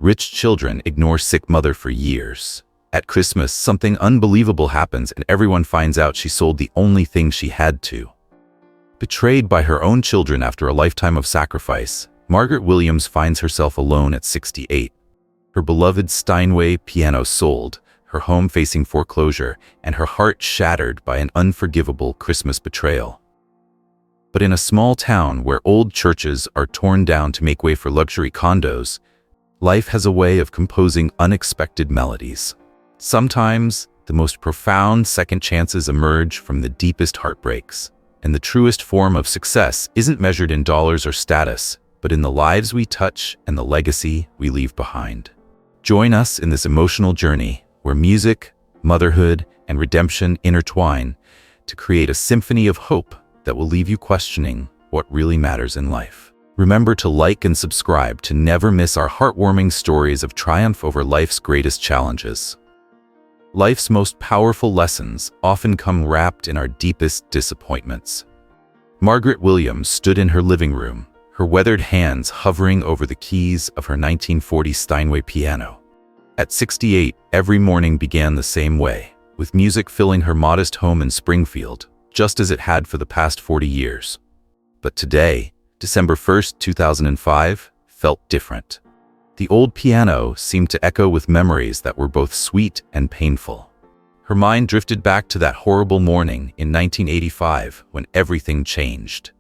Rich children ignore sick mother for years. At Christmas, something unbelievable happens and everyone finds out she sold the only thing she had to. Betrayed by her own children after a lifetime of sacrifice, Margaret Williams finds herself alone at 68. Her beloved Steinway piano sold, her home facing foreclosure, and her heart shattered by an unforgivable Christmas betrayal. But in a small town where old churches are torn down to make way for luxury condos, life has a way of composing unexpected melodies. Sometimes, the most profound second chances emerge from the deepest heartbreaks, and the truest form of success isn't measured in dollars or status, but in the lives we touch and the legacy we leave behind. Join us in this emotional journey where music, motherhood, and redemption intertwine to create a symphony of hope that will leave you questioning what really matters in life. Remember to like and subscribe to never miss our heartwarming stories of triumph over life's greatest challenges. Life's most powerful lessons often come wrapped in our deepest disappointments. Margaret Williams stood in her living room, her weathered hands hovering over the keys of her 1940 Steinway piano. At 68, every morning began the same way, with music filling her modest home in Springfield, just as it had for the past 40 years. But today, December 1st, 2005, felt different. The old piano seemed to echo with memories that were both sweet and painful. Her mind drifted back to that horrible morning in 1985 when everything changed.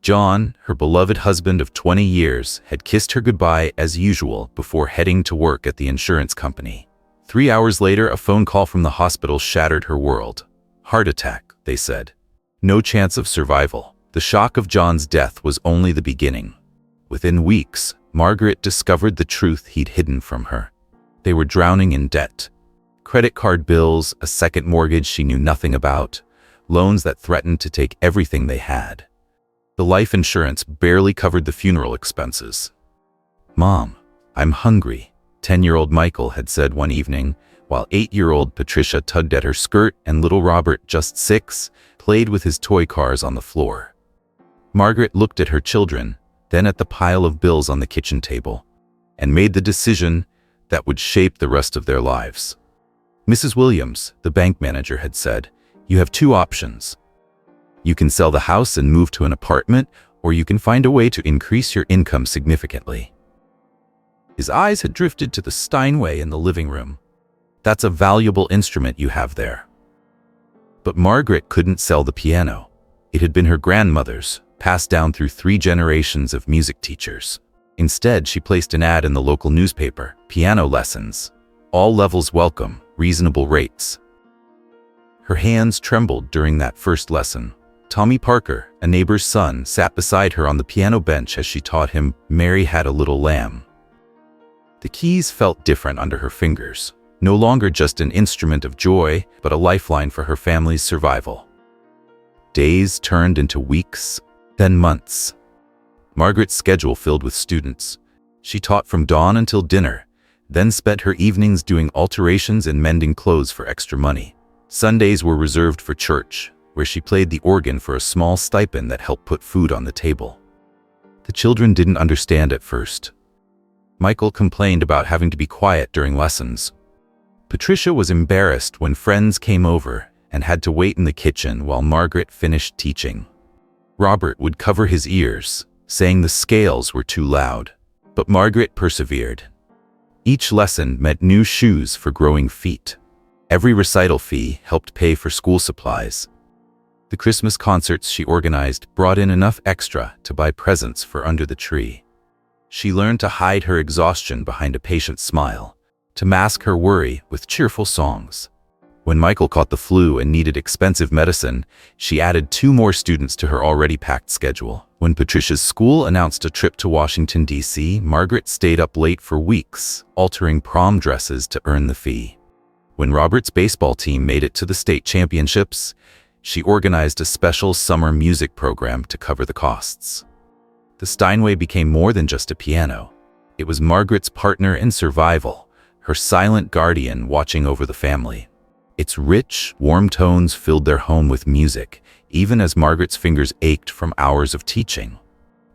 John, her beloved husband of 20 years, had kissed her goodbye as usual before heading to work at the insurance company. 3 hours later, a phone call from the hospital shattered her world. Heart attack, they said. No chance of survival. The shock of John's death was only the beginning. Within weeks, Margaret discovered the truth he'd hidden from her. They were drowning in debt. Credit card bills, a second mortgage she knew nothing about, loans that threatened to take everything they had. The life insurance barely covered the funeral expenses. "Mom, I'm hungry," 10-year-old Michael had said one evening, while 8-year-old Patricia tugged at her skirt and little Robert, just 6, played with his toy cars on the floor. Margaret looked at her children, then at the pile of bills on the kitchen table, and made the decision that would shape the rest of their lives. "Mrs. Williams," the bank manager had said, "you have 2 options. You can sell the house and move to an apartment, or you can find a way to increase your income significantly." His eyes had drifted to the Steinway in the living room. "That's a valuable instrument you have there." But Margaret couldn't sell the piano. It had been her grandmother's, passed down through 3 generations of music teachers. Instead, she placed an ad in the local newspaper: piano lessons. All levels welcome, reasonable rates. Her hands trembled during that first lesson. Tommy Parker, a neighbor's son, sat beside her on the piano bench as she taught him "Mary Had a Little Lamb." The keys felt different under her fingers, no longer just an instrument of joy, but a lifeline for her family's survival. Days turned into weeks, then months. Margaret's schedule filled with students. She taught from dawn until dinner, then spent her evenings doing alterations and mending clothes for extra money. Sundays were reserved for church, where she played the organ for a small stipend that helped put food on the table. The children didn't understand at first. Michael complained about having to be quiet during lessons. Patricia was embarrassed when friends came over and had to wait in the kitchen while Margaret finished teaching. Robert would cover his ears, saying the scales were too loud. But Margaret persevered. Each lesson meant new shoes for growing feet. Every recital fee helped pay for school supplies. The Christmas concerts she organized brought in enough extra to buy presents for under the tree. She learned to hide her exhaustion behind a patient smile, to mask her worry with cheerful songs. When Michael caught the flu and needed expensive medicine, she added 2 more students to her already packed schedule. When Patricia's school announced a trip to Washington, D.C., Margaret stayed up late for weeks, altering prom dresses to earn the fee. When Robert's baseball team made it to the state championships, she organized a special summer music program to cover the costs. The Steinway became more than just a piano. It was Margaret's partner in survival, her silent guardian watching over the family. Its rich, warm tones filled their home with music, even as Margaret's fingers ached from hours of teaching.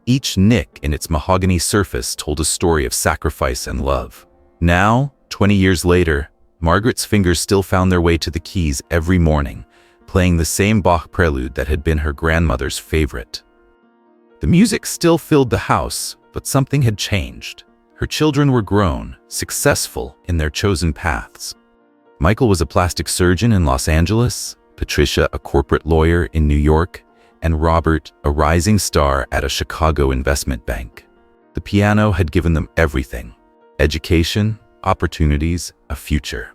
Each nick in its mahogany surface told a story of sacrifice and love. Now, 20 years later, Margaret's fingers still found their way to the keys every morning, playing the same Bach prelude that had been her grandmother's favorite. The music still filled the house, but something had changed. Her children were grown, successful in their chosen paths. Michael was a plastic surgeon in Los Angeles, Patricia a corporate lawyer in New York, and Robert a rising star at a Chicago investment bank. The piano had given them everything: education, opportunities, a future.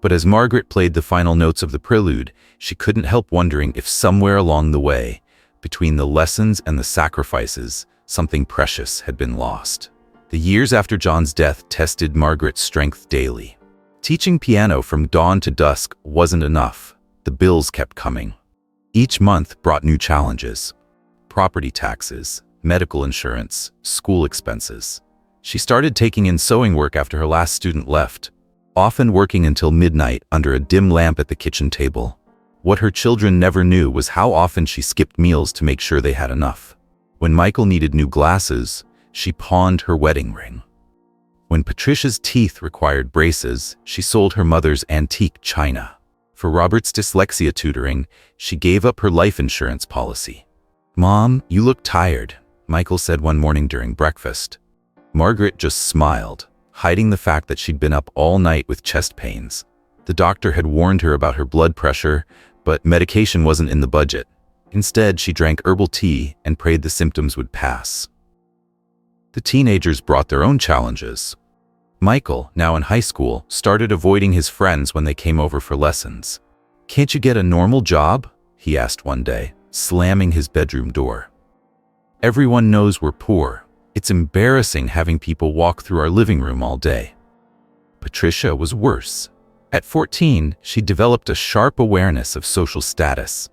But as Margaret played the final notes of the prelude, she couldn't help wondering if somewhere along the way, between the lessons and the sacrifices, something precious had been lost. The years after John's death tested Margaret's strength daily. Teaching piano from dawn to dusk wasn't enough. The bills kept coming. Each month brought new challenges: property taxes, medical insurance, school expenses. She started taking in sewing work after her last student left, often working until midnight under a dim lamp at the kitchen table. What her children never knew was how often she skipped meals to make sure they had enough. When Michael needed new glasses, she pawned her wedding ring. When Patricia's teeth required braces, she sold her mother's antique china. For Robert's dyslexia tutoring, she gave up her life insurance policy. "Mom, you look tired," Michael said one morning during breakfast. Margaret just smiled, hiding the fact that she'd been up all night with chest pains. The doctor had warned her about her blood pressure, but medication wasn't in the budget. Instead, she drank herbal tea and prayed the symptoms would pass. The teenagers brought their own challenges. Michael, now in high school, started avoiding his friends when they came over for lessons. "Can't you get a normal job?" he asked one day, slamming his bedroom door. "Everyone knows we're poor. It's embarrassing having people walk through our living room all day." Patricia was worse. At 14, she developed a sharp awareness of social status.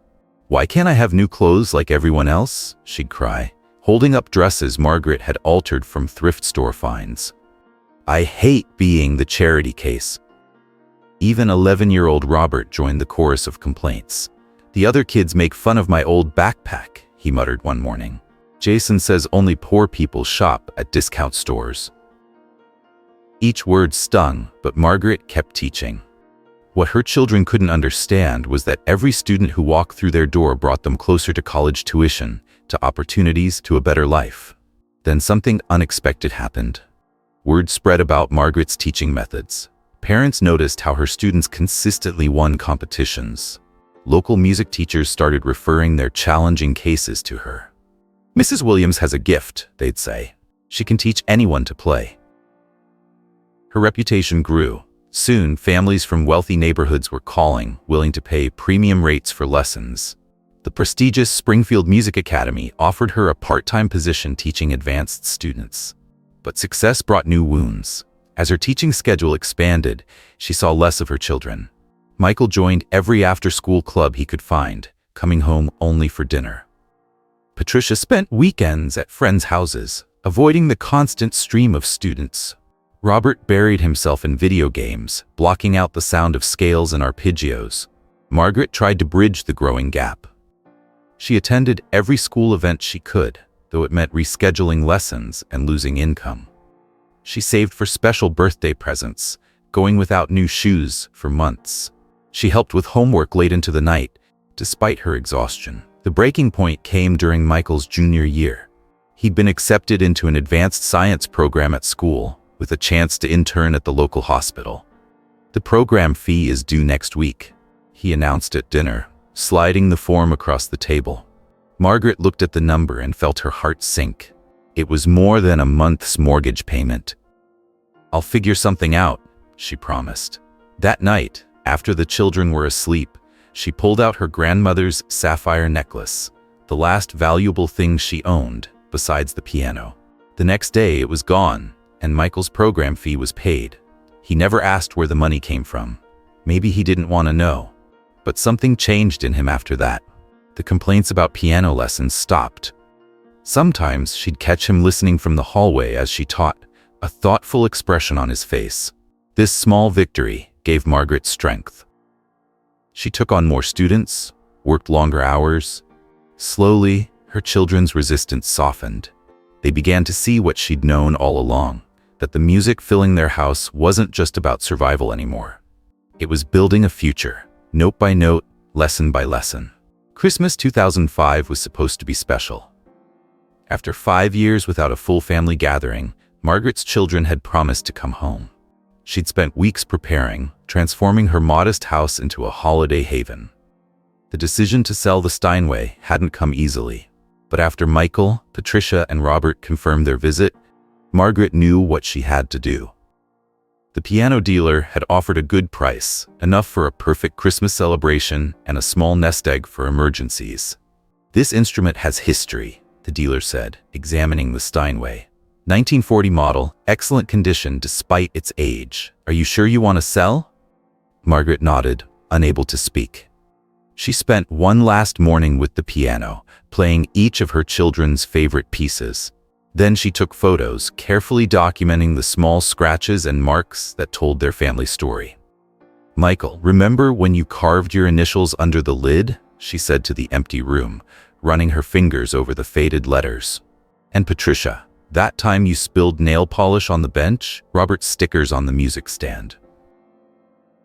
"Why can't I have new clothes like everyone else?" she'd cry, holding up dresses Margaret had altered from thrift store finds. "I hate being the charity case." Even 11-year-old Robert joined the chorus of complaints. "The other kids make fun of my old backpack," he muttered one morning. "Jason says only poor people shop at discount stores." Each word stung, but Margaret kept teaching. What her children couldn't understand was that every student who walked through their door brought them closer to college tuition, to opportunities, to a better life. Then something unexpected happened. Word spread about Margaret's teaching methods. Parents noticed how her students consistently won competitions. Local music teachers started referring their challenging cases to her. "Mrs. Williams has a gift," they'd say. "She can teach anyone to play." Her reputation grew. Soon, families from wealthy neighborhoods were calling, willing to pay premium rates for lessons. The prestigious Springfield Music Academy offered her a part-time position teaching advanced students. But success brought new wounds. As her teaching schedule expanded, she saw less of her children. Michael joined every after-school club he could find, coming home only for dinner. Patricia spent weekends at friends' houses, avoiding the constant stream of students. Robert buried himself in video games, blocking out the sound of scales and arpeggios. Margaret tried to bridge the growing gap. She attended every school event she could, though it meant rescheduling lessons and losing income. She saved for special birthday presents, going without new shoes for months. She helped with homework late into the night, despite her exhaustion. The breaking point came during Michael's junior year. He'd been accepted into an advanced science program at school, with a chance to intern at the local hospital. "The program fee is due next week," he announced at dinner, sliding the form across the table. Margaret looked at the number and felt her heart sink. It was more than a month's mortgage payment. "I'll figure something out," she promised. That night, after the children were asleep, she pulled out her grandmother's sapphire necklace, the last valuable thing she owned, besides the piano. The next day it was gone, and Michael's program fee was paid. He never asked where the money came from. Maybe he didn't want to know. But something changed in him after that. The complaints about piano lessons stopped. Sometimes she'd catch him listening from the hallway as she taught, a thoughtful expression on his face. This small victory gave Margaret strength. She took on more students, worked longer hours. Slowly, her children's resistance softened. They began to see what she'd known all along, that the music filling their house wasn't just about survival anymore. It was building a future, note by note, lesson by lesson. Christmas 2005 was supposed to be special. After 5 years without a full family gathering, Margaret's children had promised to come home. She'd spent weeks preparing, transforming her modest house into a holiday haven. The decision to sell the Steinway hadn't come easily, but after Michael, Patricia, and Robert confirmed their visit, Margaret knew what she had to do. The piano dealer had offered a good price, enough for a perfect Christmas celebration and a small nest egg for emergencies. "This instrument has history," the dealer said, examining the Steinway. 1940 model, excellent condition despite its age. "Are you sure you want to sell?" Margaret nodded, unable to speak. She spent one last morning with the piano, playing each of her children's favorite pieces. Then she took photos, carefully documenting the small scratches and marks that told their family story. "Michael, remember when you carved your initials under the lid?" she said to the empty room, running her fingers over the faded letters. "And Patricia, that time you spilled nail polish on the bench?" Robert's stickers on the music stand.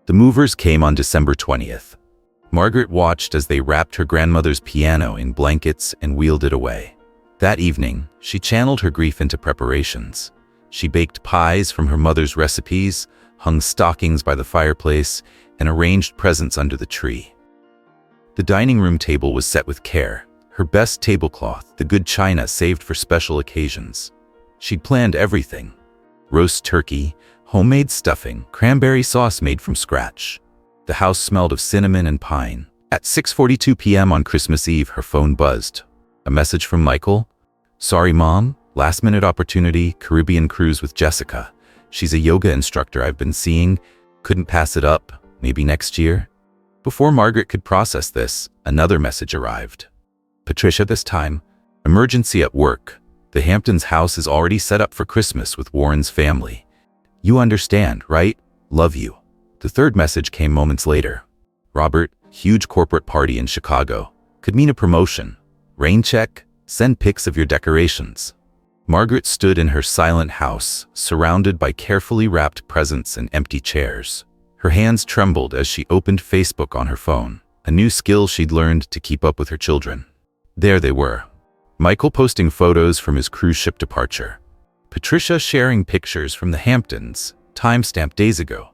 The movers came on December 20th. Margaret watched as they wrapped her grandmother's piano in blankets and wheeled it away. That evening, she channeled her grief into preparations. She baked pies from her mother's recipes, hung stockings by the fireplace, and arranged presents under the tree. The dining room table was set with care, her best tablecloth, the good china saved for special occasions. She'd planned everything: roast turkey, homemade stuffing, cranberry sauce made from scratch. The house smelled of cinnamon and pine. At 6:42 p.m. on Christmas Eve, her phone buzzed. A message from Michael. "Sorry, Mom. Last-minute opportunity, Caribbean cruise with Jessica. She's a yoga instructor I've been seeing. Couldn't pass it up. Maybe next year." Before Margaret could process this, another message arrived. "Patricia, this time. Emergency at work. The Hamptons house is already set up for Christmas with Warren's family. You understand, right? Love you." The third message came moments later. "Robert, huge corporate party in Chicago. Could mean a promotion. Rain check? Send pics of your decorations." Margaret stood in her silent house, surrounded by carefully wrapped presents and empty chairs. Her hands trembled as she opened Facebook on her phone, a new skill she'd learned to keep up with her children. There they were. Michael posting photos from his cruise ship departure. Patricia sharing pictures from the Hamptons, timestamped days ago.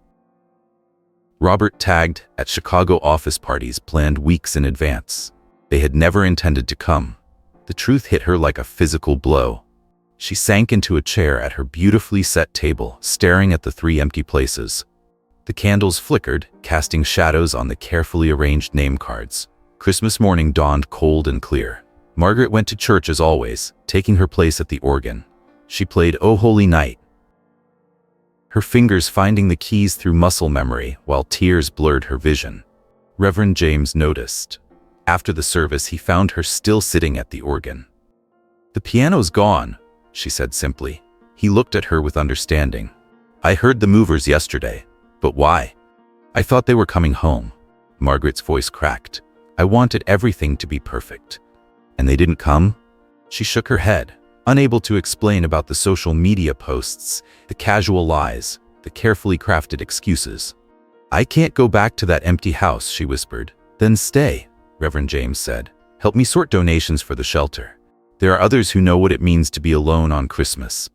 Robert tagged at Chicago office parties planned weeks in advance. They had never intended to come. The truth hit her like a physical blow. She sank into a chair at her beautifully set table, staring at the 3 empty places. The candles flickered, casting shadows on the carefully arranged name cards. Christmas morning dawned cold and clear. Margaret went to church as always, taking her place at the organ. She played "O Holy Night," her fingers finding the keys through muscle memory while tears blurred her vision. Reverend James noticed. After the service, he found her still sitting at the organ. "The piano's gone," she said simply. He looked at her with understanding. "I heard the movers yesterday. But why?" "I thought they were coming home." Margaret's voice cracked. "I wanted everything to be perfect." "And they didn't come?" She shook her head, unable to explain about the social media posts, the casual lies, the carefully crafted excuses. "I can't go back to that empty house," she whispered. "Then stay," Reverend James said. "Help me sort donations for the shelter. There are others who know what it means to be alone on Christmas."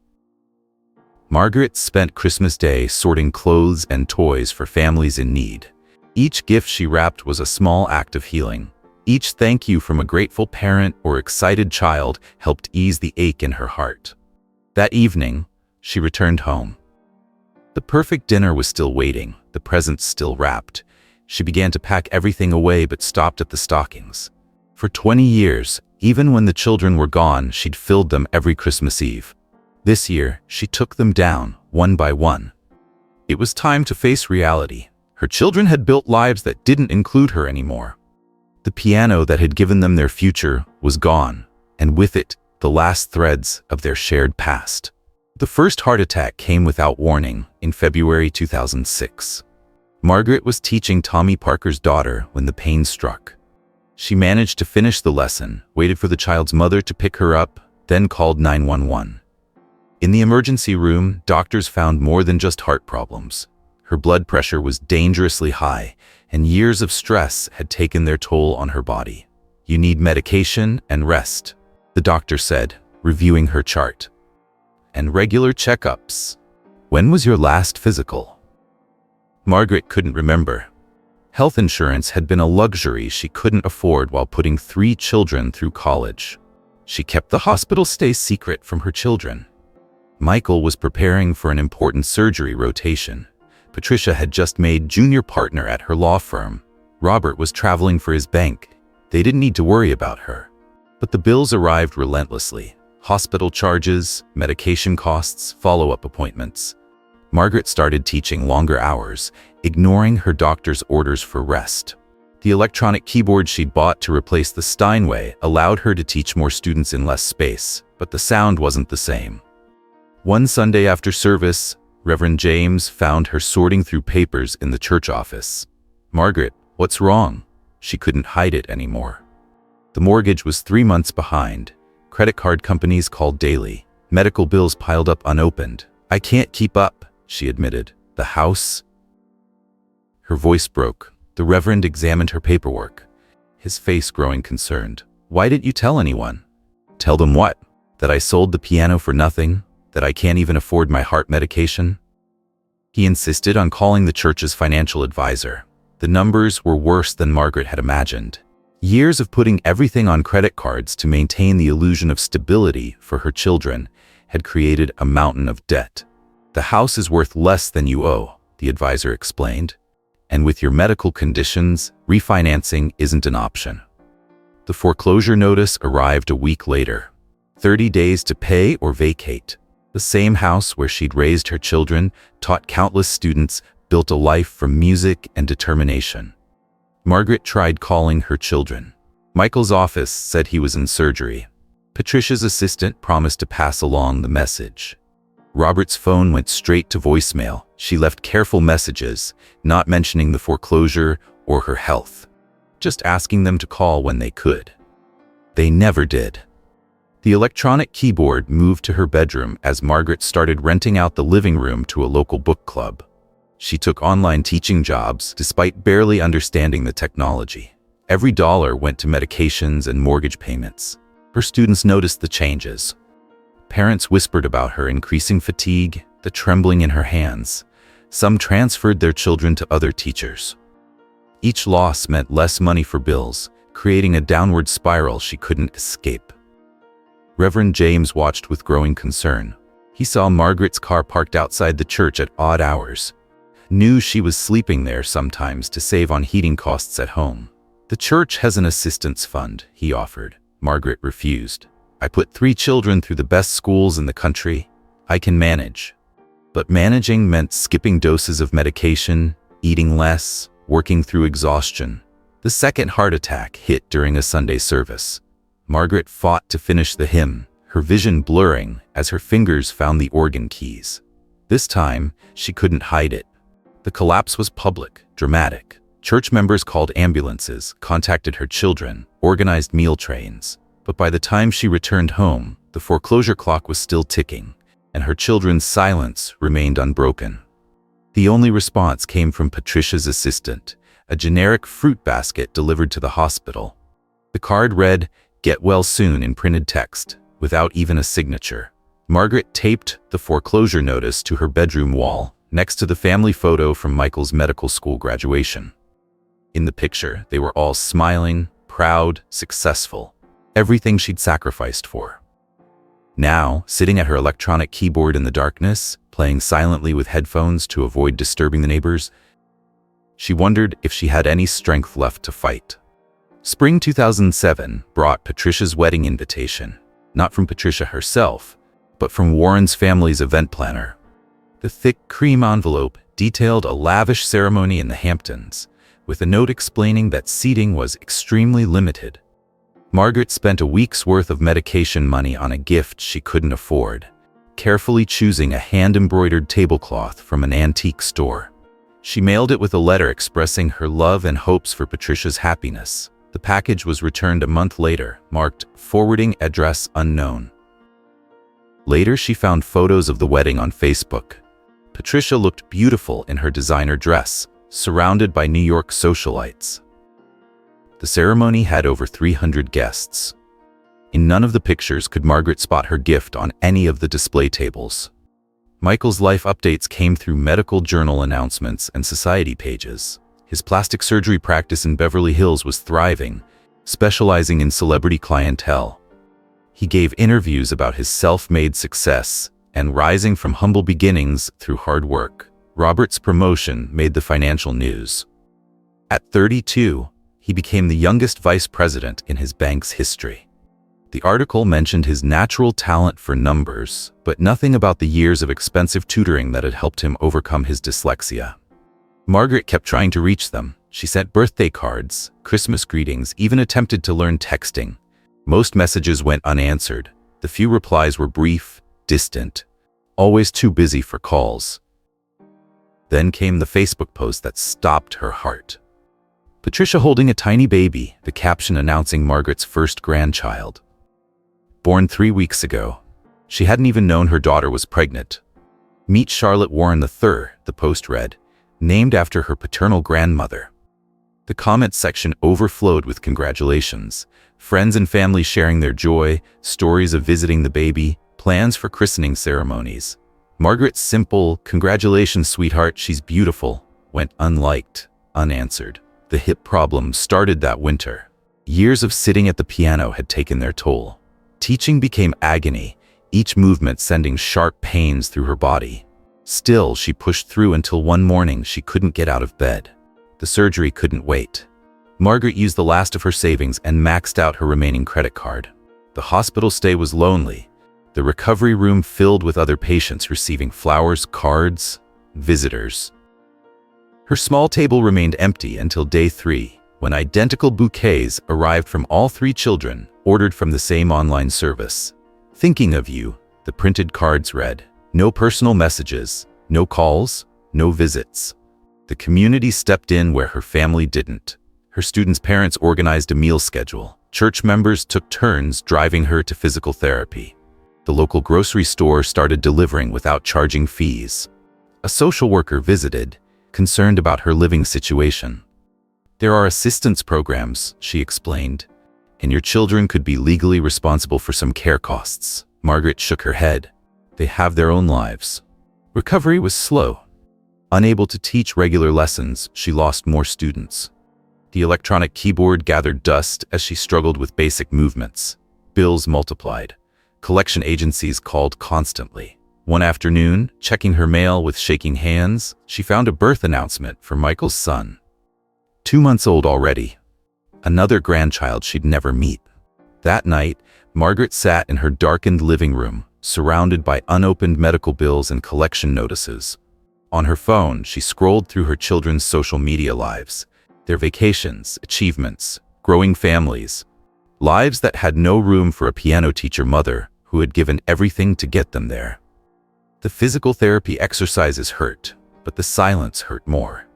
Margaret spent Christmas Day sorting clothes and toys for families in need. Each gift she wrapped was a small act of healing. Each thank you from a grateful parent or excited child helped ease the ache in her heart. That evening, she returned home. The perfect dinner was still waiting, the presents still wrapped. She began to pack everything away but stopped at the stockings. For 20 years, even when the children were gone, she'd filled them every Christmas Eve. This year, she took them down, one by one. It was time to face reality. Her children had built lives that didn't include her anymore. The piano that had given them their future was gone, and with it, the last threads of their shared past. The first heart attack came without warning in February 2006. Margaret was teaching Tommy Parker's daughter when the pain struck. She managed to finish the lesson, waited for the child's mother to pick her up, then called 911. In the emergency room, doctors found more than just heart problems. Her blood pressure was dangerously high, and years of stress had taken their toll on her body. "You need medication and rest," the doctor said, reviewing her chart. "And regular checkups." "When was your last physical?" Margaret couldn't remember. Health insurance had been a luxury she couldn't afford while putting 3 children through college. She kept the hospital stay secret from her children. Michael was preparing for an important surgery rotation. Patricia had just made junior partner at her law firm. Robert was traveling for his bank. They didn't need to worry about her. But the bills arrived relentlessly. Hospital charges, medication costs, follow-up appointments. Margaret started teaching longer hours, ignoring her doctor's orders for rest. The electronic keyboard she'd bought to replace the Steinway allowed her to teach more students in less space, but the sound wasn't the same. One Sunday after service, Reverend James found her sorting through papers in the church office. "Margaret, what's wrong?" She couldn't hide it anymore. The mortgage was 3 months behind. Credit card companies called daily. Medical bills piled up unopened. "I can't keep up," she admitted. "The house?" Her voice broke. The Reverend examined her paperwork, his face growing concerned. "Why didn't you tell anyone?" "Tell them what? That I sold the piano for nothing? That I can't even afford my heart medication?" He insisted on calling the church's financial advisor. The numbers were worse than Margaret had imagined. Years of putting everything on credit cards to maintain the illusion of stability for her children had created a mountain of debt. "The house is worth less than you owe," the advisor explained. "And with your medical conditions, refinancing isn't an option." The foreclosure notice arrived a week later. 30 days to pay or vacate. The same house where she'd raised her children, taught countless students, built a life from music and determination. Margaret tried calling her children. Michael's office said he was in surgery. Patricia's assistant promised to pass along the message. Robert's phone went straight to voicemail. She left careful messages, not mentioning the foreclosure or her health, just asking them to call when they could. They never did. The electronic keyboard moved to her bedroom as Margaret started renting out the living room to a local book club. She took online teaching jobs despite barely understanding the technology. Every dollar went to medications and mortgage payments. Her students noticed the changes. Parents whispered about her increasing fatigue, the trembling in her hands. Some transferred their children to other teachers. Each loss meant less money for bills, creating a downward spiral she couldn't escape. Reverend James watched with growing concern. He saw Margaret's car parked outside the church at odd hours. Knew she was sleeping there sometimes to save on heating costs at home. "The church has an assistance fund," he offered. Margaret refused. "I put 3 children through the best schools in the country. I can manage." But managing meant skipping doses of medication, eating less, working through exhaustion. The second heart attack hit during a Sunday service. Margaret fought to finish the hymn, her vision blurring as her fingers found the organ keys. This time, she couldn't hide it. The collapse was public, dramatic. Church members called ambulances, contacted her children, organized meal trains. But by the time she returned home, the foreclosure clock was still ticking, and her children's silence remained unbroken. The only response came from Patricia's assistant, a generic fruit basket delivered to the hospital. The card read, "Get well soon," in printed text, without even a signature. Margaret taped the foreclosure notice to her bedroom wall, next to the family photo from Michael's medical school graduation. In the picture, they were all smiling, proud, successful. Everything she'd sacrificed for. Now, sitting at her electronic keyboard in the darkness, playing silently with headphones to avoid disturbing the neighbors, she wondered if she had any strength left to fight. Spring 2007 brought Patricia's wedding invitation, not from Patricia herself, but from Warren's family's event planner. The thick cream envelope detailed a lavish ceremony in the Hamptons, with a note explaining that seating was extremely limited. Margaret spent a week's worth of medication money on a gift she couldn't afford, carefully choosing a hand-embroidered tablecloth from an antique store. She mailed it with a letter expressing her love and hopes for Patricia's happiness. The package was returned a month later, marked "Forwarding address unknown." Later, she found photos of the wedding on Facebook. Patricia looked beautiful in her designer dress, surrounded by New York socialites. The ceremony had over 300 guests. In none of the pictures could Margaret spot her gift on any of the display tables. Michael's life updates came through medical journal announcements and society pages. His plastic surgery practice in Beverly Hills was thriving, specializing in celebrity clientele. He gave interviews about his self-made success and rising from humble beginnings through hard work. Robert's promotion made the financial news. At 32, he became the youngest vice president in his bank's history. The article mentioned his natural talent for numbers, but nothing about the years of expensive tutoring that had helped him overcome his dyslexia. Margaret kept trying to reach them. She sent birthday cards, Christmas greetings, even attempted to learn texting. Most messages went unanswered. The few replies were brief, distant, always too busy for calls. Then came the Facebook post that stopped her heart. Patricia holding a tiny baby, the caption announcing Margaret's first grandchild. Born 3 weeks ago. She hadn't even known her daughter was pregnant. Meet Charlotte Warren III, the post read, named after her paternal grandmother. The comments section overflowed with congratulations, friends and family sharing their joy, stories of visiting the baby, plans for christening ceremonies. Margaret's simple, "Congratulations, sweetheart, she's beautiful," went unliked, unanswered. The hip problem started that winter. Years of sitting at the piano had taken their toll. Teaching became agony, each movement sending sharp pains through her body. Still, she pushed through until one morning she couldn't get out of bed. The surgery couldn't wait. Margaret used the last of her savings and maxed out her remaining credit card. The hospital stay was lonely, the recovery room filled with other patients receiving flowers, cards, visitors. Her small table remained empty until day 3, when identical bouquets arrived from all 3 children, ordered from the same online service. "Thinking of you," the printed cards read. No personal messages, no calls, no visits. The community stepped in where her family didn't. Her students' parents organized a meal schedule. Church members took turns driving her to physical therapy. The local grocery store started delivering without charging fees. A social worker visited, concerned about her living situation. "There are assistance programs," she explained, "and your children could be legally responsible for some care costs." Margaret shook her head. They have their own lives. Recovery was slow. Unable to teach regular lessons, she lost more students. The electronic keyboard gathered dust as she struggled with basic movements. Bills multiplied. Collection agencies called constantly. One afternoon, checking her mail with shaking hands, she found a birth announcement for Michael's son. 2 months old already. Another grandchild she'd never meet. That night, Margaret sat in her darkened living room, surrounded by unopened medical bills and collection notices. On her phone, she scrolled through her children's social media lives, their vacations, achievements, growing families, lives that had no room for a piano teacher mother who had given everything to get them there. The physical therapy exercises hurt, but the silence hurt more.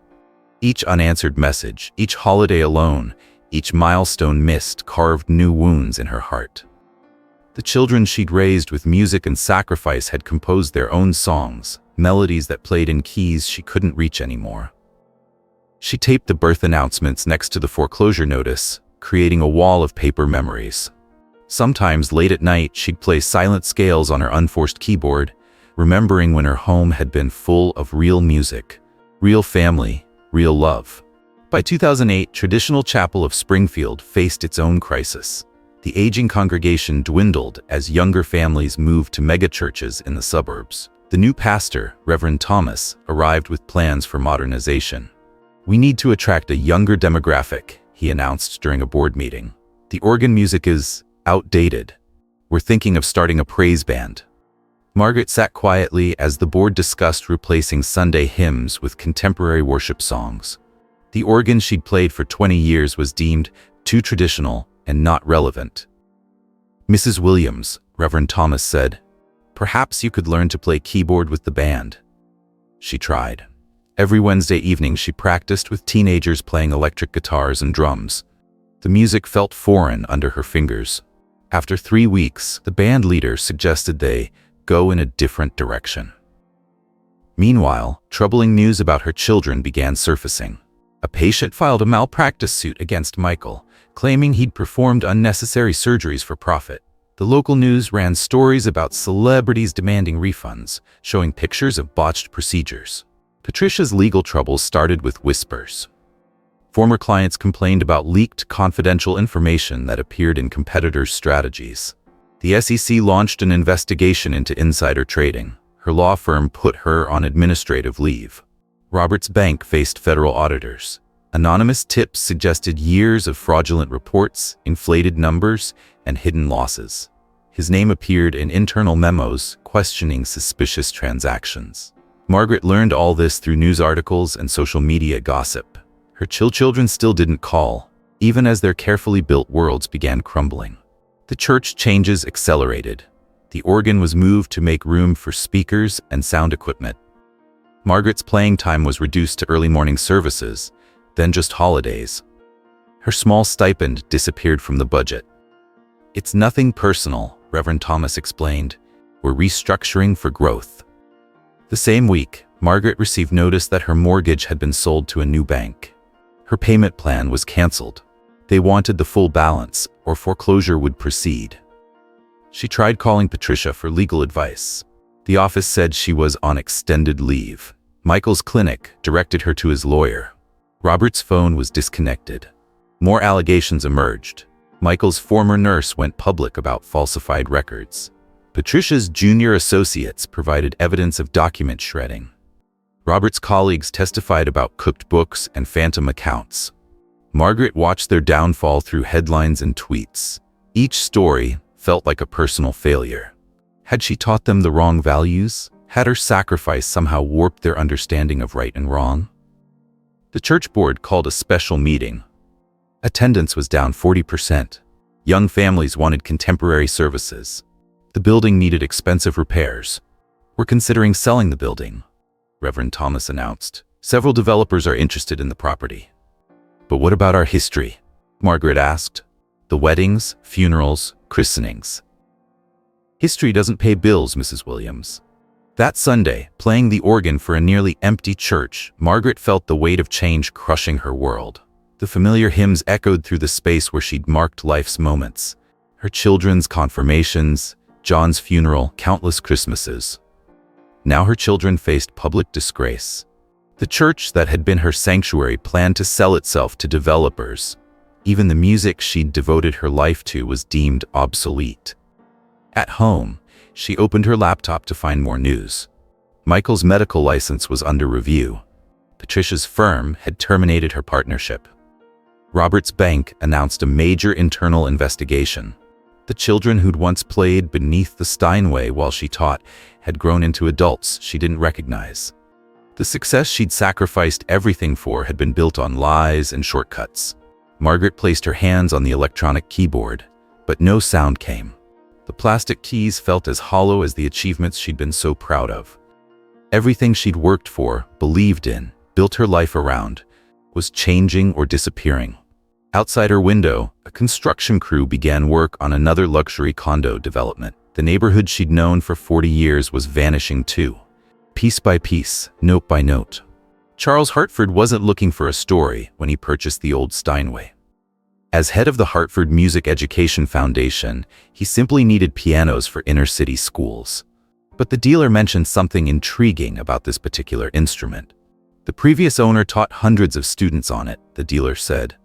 Each unanswered message, each holiday alone, each milestone missed carved new wounds in her heart. The children she'd raised with music and sacrifice had composed their own songs, melodies that played in keys she couldn't reach anymore. She taped the birth announcements next to the foreclosure notice, creating a wall of paper memories. Sometimes late at night, she'd play silent scales on her unforced keyboard, remembering when her home had been full of real music, real family, real love. By 2008, Traditional Chapel of Springfield faced its own crisis. The aging congregation dwindled as younger families moved to megachurches in the suburbs. The new pastor, Reverend Thomas, arrived with plans for modernization. "We need to attract a younger demographic," he announced during a board meeting. "The organ music is outdated. We're thinking of starting a praise band." Margaret sat quietly as the board discussed replacing Sunday hymns with contemporary worship songs. The organ she'd played for 20 years was deemed too traditional and not relevant. "Mrs. Williams," Reverend Thomas said, "perhaps you could learn to play keyboard with the band." She tried. Every Wednesday evening she practiced with teenagers playing electric guitars and drums. The music felt foreign under her fingers. After 3 weeks, the band leader suggested they go in a different direction. Meanwhile, troubling news about her children began surfacing. A patient filed a malpractice suit against Michael, claiming he'd performed unnecessary surgeries for profit. The local news ran stories about celebrities demanding refunds, showing pictures of botched procedures. Patricia's legal troubles started with whispers. Former clients complained about leaked confidential information that appeared in competitors' strategies. The SEC launched an investigation into insider trading. Her law firm put her on administrative leave. Robert's bank faced federal auditors. Anonymous tips suggested years of fraudulent reports, inflated numbers, and hidden losses. His name appeared in internal memos questioning suspicious transactions. Margaret learned all this through news articles and social media gossip. Her children still didn't call, even as their carefully built worlds began crumbling. The church changes accelerated. The organ was moved to make room for speakers and sound equipment. Margaret's playing time was reduced to early morning services, then just holidays. Her small stipend disappeared from the budget. "It's nothing personal," Reverend Thomas explained. "We're restructuring for growth." The same week, Margaret received notice that her mortgage had been sold to a new bank. Her payment plan was canceled. They wanted the full balance, or foreclosure would proceed. She tried calling Patricia for legal advice. The office said she was on extended leave. Michael's clinic directed her to his lawyer. Robert's phone was disconnected. More allegations emerged. Michael's former nurse went public about falsified records. Patricia's junior associates provided evidence of document shredding. Robert's colleagues testified about cooked books and phantom accounts. Margaret watched their downfall through headlines and tweets. Each story felt like a personal failure. Had she taught them the wrong values? Had her sacrifice somehow warped their understanding of right and wrong? The church board called a special meeting. Attendance was down 40%. Young families wanted contemporary services. The building needed expensive repairs. "We're considering selling the building," Reverend Thomas announced. "Several developers are interested in the property." "But what about our history?" Margaret asked. "The weddings, funerals, christenings." "History doesn't pay bills, Mrs. Williams." That Sunday, playing the organ for a nearly empty church, Margaret felt the weight of change crushing her world. The familiar hymns echoed through the space where she'd marked life's moments. Her children's confirmations, John's funeral, countless Christmases. Now her children faced public disgrace. The church that had been her sanctuary planned to sell itself to developers. Even the music she'd devoted her life to was deemed obsolete. At home, she opened her laptop to find more news. Michael's medical license was under review. Patricia's firm had terminated her partnership. Robert's bank announced a major internal investigation. The children who'd once played beneath the Steinway while she taught had grown into adults she didn't recognize. The success she'd sacrificed everything for had been built on lies and shortcuts. Margaret placed her hands on the electronic keyboard, but no sound came. The plastic keys felt as hollow as the achievements she'd been so proud of. Everything she'd worked for, believed in, built her life around, was changing or disappearing. Outside her window, a construction crew began work on another luxury condo development. The neighborhood she'd known for 40 years was vanishing too. Piece by piece, note by note. Charles Hartford wasn't looking for a story when he purchased the old Steinway. As head of the Hartford Music Education Foundation, he simply needed pianos for inner-city schools. But the dealer mentioned something intriguing about this particular instrument. The previous owner taught hundreds of students on it, the dealer said.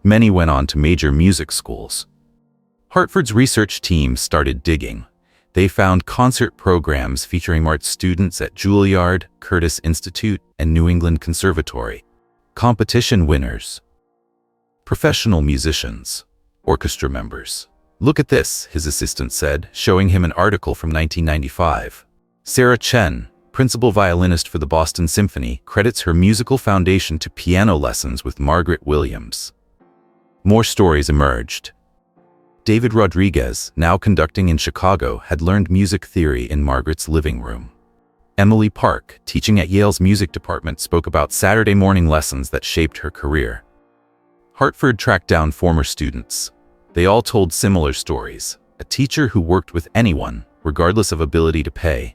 Many went on to major music schools. Hartford's research team started digging. They found concert programs featuring art students at Juilliard, Curtis Institute, and New England Conservatory. Competition winners. Professional musicians. Orchestra members. "Look at this," his assistant said, showing him an article from 1995. Sarah Chen, principal violinist for the Boston Symphony, credits her musical foundation to piano lessons with Margaret Williams. More stories emerged. David Rodriguez, now conducting in Chicago, had learned music theory in Margaret's living room. Emily Park, teaching at Yale's music department, spoke about Saturday morning lessons that shaped her career. Hartford tracked down former students. They all told similar stories. A teacher who worked with anyone, regardless of ability to pay,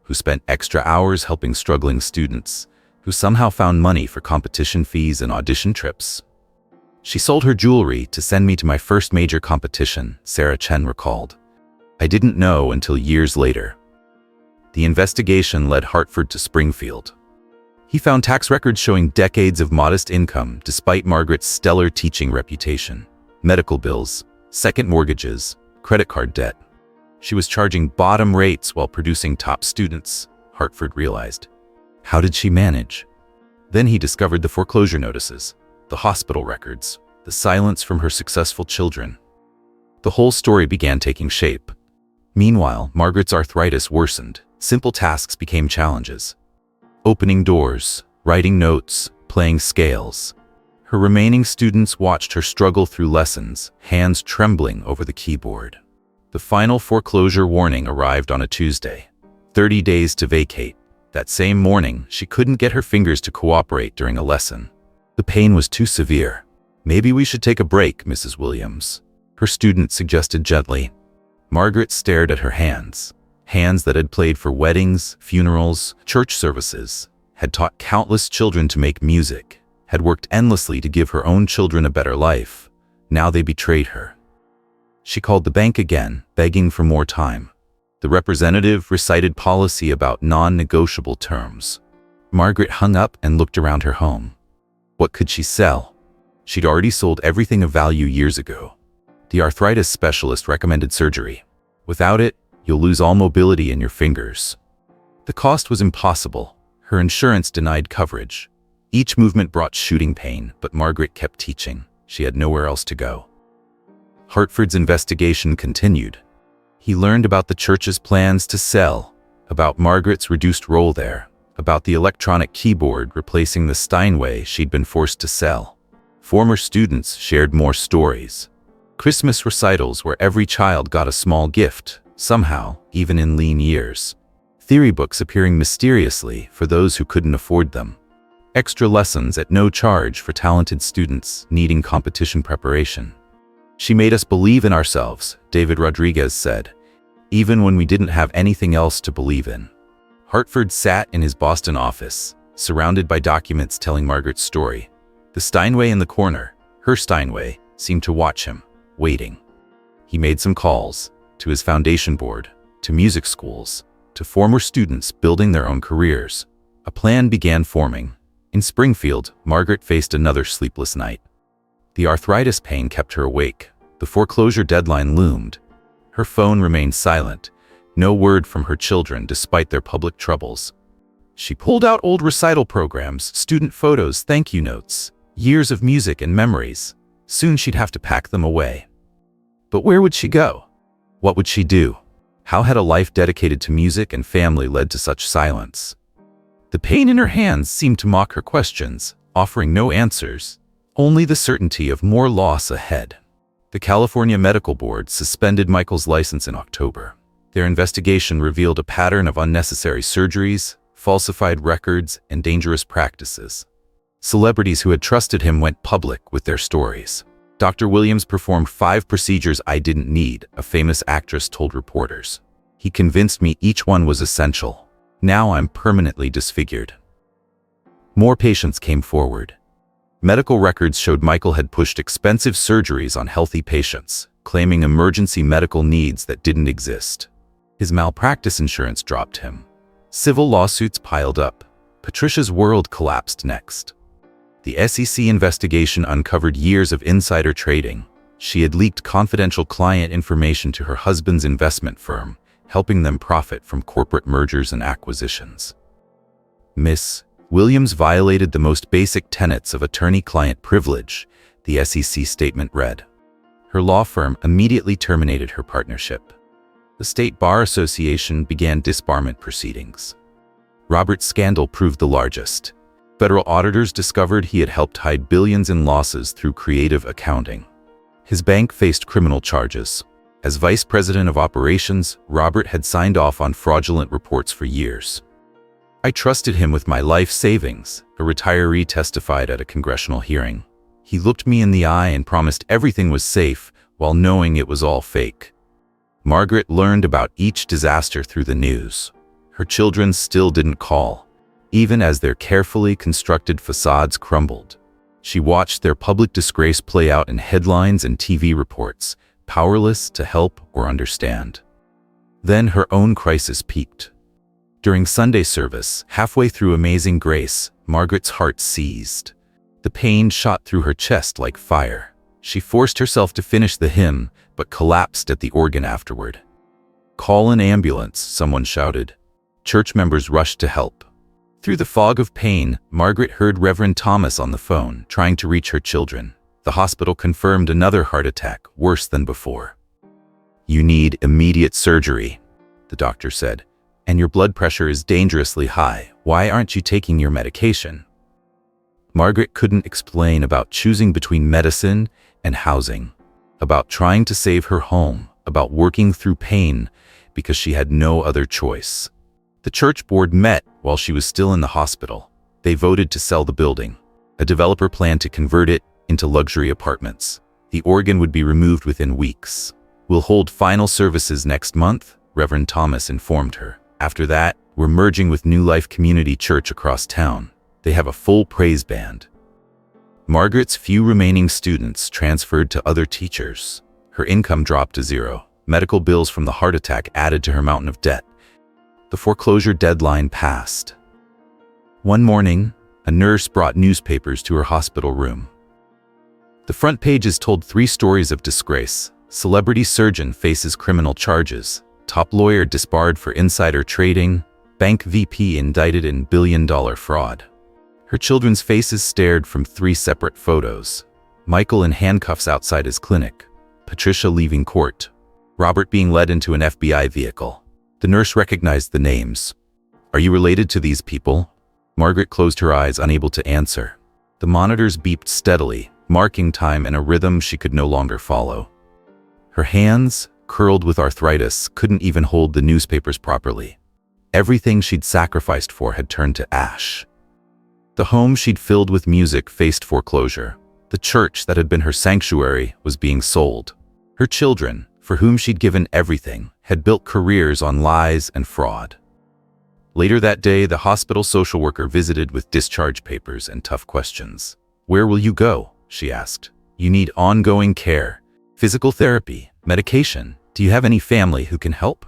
who spent extra hours helping struggling students, who somehow found money for competition fees and audition trips. She sold her jewelry to send me to my first major competition, Sarah Chen recalled. I didn't know until years later. The investigation led Hartford to Springfield. He found tax records showing decades of modest income despite Margaret's stellar teaching reputation. Medical bills, second mortgages, credit card debt. She was charging bottom rates while producing top students, Hartford realized. How did she manage? Then he discovered the foreclosure notices, the hospital records, the silence from her successful children. The whole story began taking shape. Meanwhile, Margaret's arthritis worsened. Simple tasks became challenges. Opening doors, writing notes, playing scales. Her remaining students watched her struggle through lessons, hands trembling over the keyboard. The final foreclosure warning arrived on a Tuesday. 30 days to vacate. That same morning, she couldn't get her fingers to cooperate during a lesson. The pain was too severe. Maybe we should take a break, Mrs. Williams, her student suggested gently. Margaret stared at her hands. Hands that had played for weddings, funerals, church services, had taught countless children to make music, had worked endlessly to give her own children a better life. Now they betrayed her. She called the bank again, begging for more time. The representative recited policy about non-negotiable terms. Margaret hung up and looked around her home. What could she sell? She'd already sold everything of value years ago. The arthritis specialist recommended surgery. Without it, you'll lose all mobility in your fingers. The cost was impossible. Her insurance denied coverage. Each movement brought shooting pain, but Margaret kept teaching. She had nowhere else to go. Hartford's investigation continued. He learned about the church's plans to sell, about Margaret's reduced role there, about the electronic keyboard replacing the Steinway she'd been forced to sell. Former students shared more stories. Christmas recitals where every child got a small gift, somehow, even in lean years. Theory books appearing mysteriously for those who couldn't afford them. Extra lessons at no charge for talented students needing competition preparation. She made us believe in ourselves, David Rodriguez said, even when we didn't have anything else to believe in. Hartford sat in his Boston office, surrounded by documents telling Margaret's story. The Steinway in the corner, her Steinway, seemed to watch him, waiting. He made some calls. To his foundation board, to music schools, to former students building their own careers. A plan began forming. In Springfield, Margaret faced another sleepless night. The arthritis pain kept her awake. The foreclosure deadline loomed. Her phone remained silent. No word from her children despite their public troubles. She pulled out old recital programs, student photos, thank you notes, years of music and memories. Soon she'd have to pack them away. But where would she go? What would she do? How had a life dedicated to music and family led to such silence? The pain in her hands seemed to mock her questions, offering no answers, only the certainty of more loss ahead. The California Medical Board suspended Michael's license in October. Their investigation revealed a pattern of unnecessary surgeries, falsified records, and dangerous practices. Celebrities who had trusted him went public with their stories. Dr. Williams performed 5 procedures I didn't need, a famous actress told reporters. He convinced me each one was essential. Now I'm permanently disfigured. More patients came forward. Medical records showed Michael had pushed expensive surgeries on healthy patients, claiming emergency medical needs that didn't exist. His malpractice insurance dropped him. Civil lawsuits piled up. Patricia's world collapsed next. The SEC investigation uncovered years of insider trading. She had leaked confidential client information to her husband's investment firm, helping them profit from corporate mergers and acquisitions. Miss Williams violated the most basic tenets of attorney-client privilege, the SEC statement read. Her law firm immediately terminated her partnership. The State Bar Association began disbarment proceedings. Robert's scandal proved the largest. Federal auditors discovered he had helped hide billions in losses through creative accounting. His bank faced criminal charges. As vice president of operations, Robert had signed off on fraudulent reports for years. I trusted him with my life savings, a retiree testified at a congressional hearing. He looked me in the eye and promised everything was safe while knowing it was all fake. Margaret learned about each disaster through the news. Her children still didn't call, even as their carefully constructed facades crumbled. She watched their public disgrace play out in headlines and TV reports, powerless to help or understand. Then her own crisis peaked. During Sunday service, halfway through Amazing Grace, Margaret's heart seized. The pain shot through her chest like fire. She forced herself to finish the hymn, but collapsed at the organ afterward. "Call an ambulance," someone shouted. Church members rushed to help. Through the fog of pain, Margaret heard Reverend Thomas on the phone, trying to reach her children. The hospital confirmed another heart attack, worse than before. "You need immediate surgery," the doctor said, "and your blood pressure is dangerously high. Why aren't you taking your medication?" Margaret couldn't explain about choosing between medicine and housing, about trying to save her home, about working through pain because she had no other choice. The church board met while she was still in the hospital. They voted to sell the building. A developer planned to convert it into luxury apartments. The organ would be removed within weeks. "We'll hold final services next month," Reverend Thomas informed her. "After that, we're merging with New Life Community Church across town. They have a full praise band." Margaret's few remaining students transferred to other teachers. Her income dropped to zero. Medical bills from the heart attack added to her mountain of debt. The foreclosure deadline passed. One morning, a nurse brought newspapers to her hospital room. The front pages told 3 stories of disgrace. Celebrity surgeon faces criminal charges. Top lawyer disbarred for insider trading. Bank VP indicted in billion-dollar fraud. Her children's faces stared from 3 separate photos. Michael in handcuffs outside his clinic. Patricia leaving court. Robert being led into an FBI vehicle. The nurse recognized the names. "Are you related to these people?" Margaret closed her eyes, unable to answer. The monitors beeped steadily, marking time in a rhythm she could no longer follow. Her hands, curled with arthritis, couldn't even hold the newspapers properly. Everything she'd sacrificed for had turned to ash. The home she'd filled with music faced foreclosure. The church that had been her sanctuary was being sold. Her children, for whom she'd given everything, had built careers on lies and fraud. Later that day, the hospital social worker visited with discharge papers and tough questions. "Where will you go?" she asked. "You need ongoing care, physical therapy, medication. Do you have any family who can help?"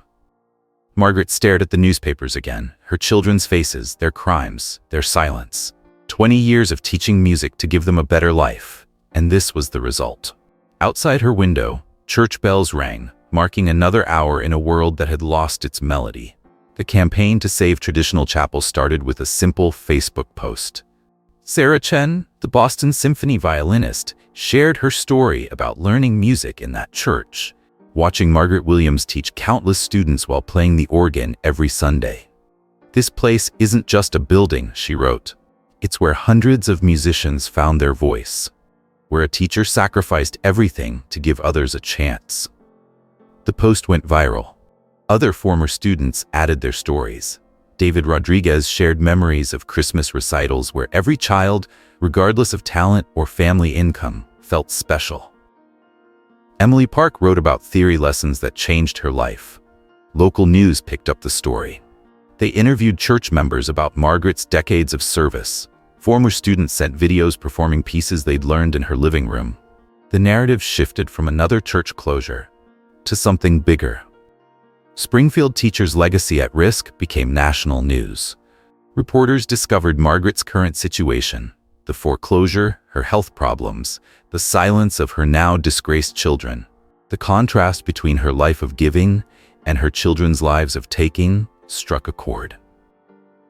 Margaret stared at the newspapers again, her children's faces, their crimes, their silence. 20 years of teaching music to give them a better life, and this was the result. Outside her window, church bells rang, marking another hour in a world that had lost its melody. The campaign to save traditional chapels started with a simple Facebook post. Sarah Chen, the Boston Symphony violinist, shared her story about learning music in that church, watching Margaret Williams teach countless students while playing the organ every Sunday. "This place isn't just a building," she wrote. "It's where hundreds of musicians found their voice, where a teacher sacrificed everything to give others a chance." The post went viral. Other former students added their stories. David Rodriguez shared memories of Christmas recitals where every child, regardless of talent or family income, felt special. Emily Park wrote about theory lessons that changed her life. Local news picked up the story. They interviewed church members about Margaret's decades of service. Former students sent videos performing pieces they'd learned in her living room. The narrative shifted from another church closure to something bigger. Springfield teachers' legacy at risk became national news. Reporters discovered Margaret's current situation: the foreclosure, her health problems, the silence of her now disgraced children. The contrast between her life of giving and her children's lives of taking struck a chord.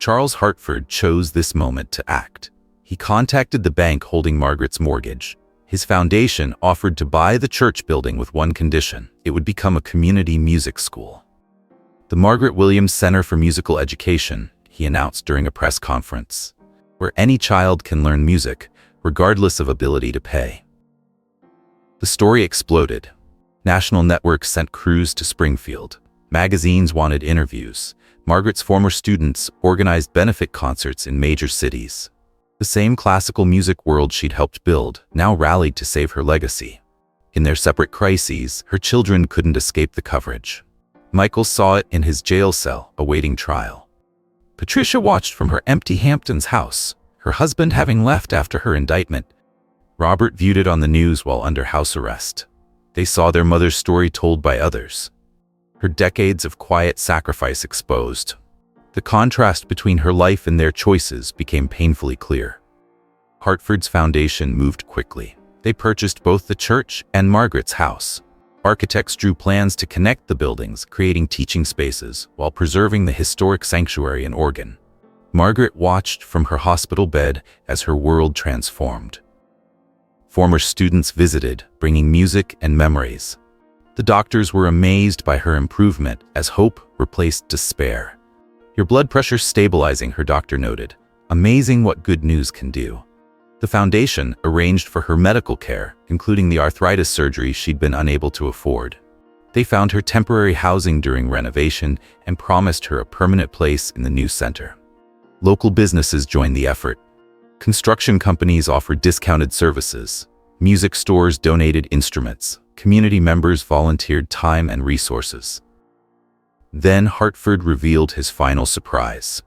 Charles Hartford chose this moment to act. He contacted the bank holding Margaret's mortgage. His foundation offered to buy the church building with one condition: it would become a community music school. The Margaret Williams Center for Musical Education, he announced during a press conference, where any child can learn music, regardless of ability to pay. The story exploded. National networks sent crews to Springfield. Magazines wanted interviews. Margaret's former students organized benefit concerts in major cities. The same classical music world she'd helped build now rallied to save her legacy. In their separate crises, her children couldn't escape the coverage. Michael saw it in his jail cell, awaiting trial. Patricia watched from her empty Hamptons house, her husband having left after her indictment. Robert viewed it on the news while under house arrest. They saw their mother's story told by others. Her decades of quiet sacrifice exposed. The contrast between her life and their choices became painfully clear. Hartford's foundation moved quickly. They purchased both the church and Margaret's house. Architects drew plans to connect the buildings, creating teaching spaces while preserving the historic sanctuary in Oregon. Margaret watched from her hospital bed as her world transformed. Former students visited, bringing music and memories. The doctors were amazed by her improvement as hope replaced despair. "Your blood pressure's stabilizing," her doctor noted. "Amazing what good news can do." The foundation arranged for her medical care, including the arthritis surgery she'd been unable to afford. They found her temporary housing during renovation and promised her a permanent place in the new center. Local businesses joined the effort. Construction companies offered discounted services. Music stores donated instruments. Community members volunteered time and resources. Then Hartford revealed his final surprise.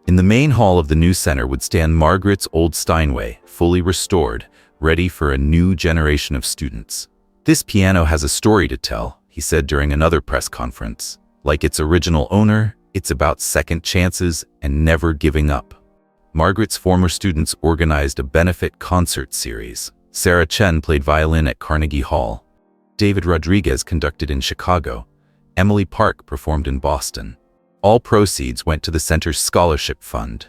In the main hall of the new center would stand Margaret's old Steinway, fully restored, ready for a new generation of students. "This piano has a story to tell," he said during another press conference. "Like its original owner, it's about second chances and never giving up." Margaret's former students organized a benefit concert series. Sarah Chen played violin at Carnegie Hall. David Rodriguez conducted in Chicago. Emily Park performed in Boston. All proceeds went to the center's scholarship fund.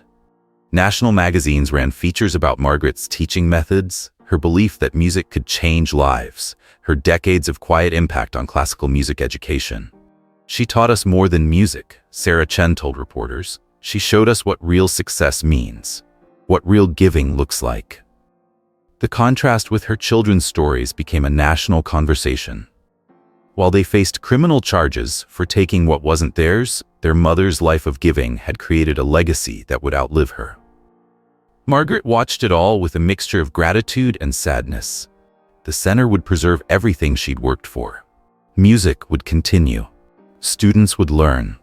National magazines ran features about Margaret's teaching methods, her belief that music could change lives, her decades of quiet impact on classical music education. "She taught us more than music," Sarah Chen told reporters. "She showed us what real success means, what real giving looks like." The contrast with her children's stories became a national conversation. While they faced criminal charges for taking what wasn't theirs, their mother's life of giving had created a legacy that would outlive her. Margaret watched it all with a mixture of gratitude and sadness. The center would preserve everything she'd worked for. Music would continue. Students would learn.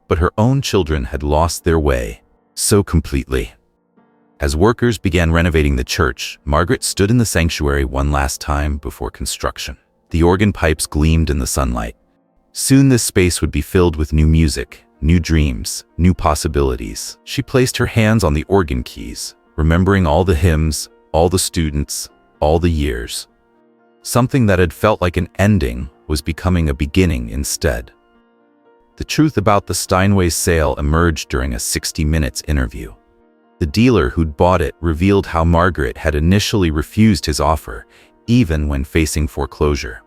But her own children had lost their way, so completely. As workers began renovating the church, Margaret stood in the sanctuary one last time before construction. The organ pipes gleamed in the sunlight. Soon this space would be filled with new music, new dreams, new possibilities. She placed her hands on the organ keys, remembering all the hymns, all the students, all the years. Something that had felt like an ending was becoming a beginning instead. The truth about the Steinway's sale emerged during a 60 Minutes interview. The dealer who'd bought it revealed how Margaret had initially refused his offer, even when facing foreclosure.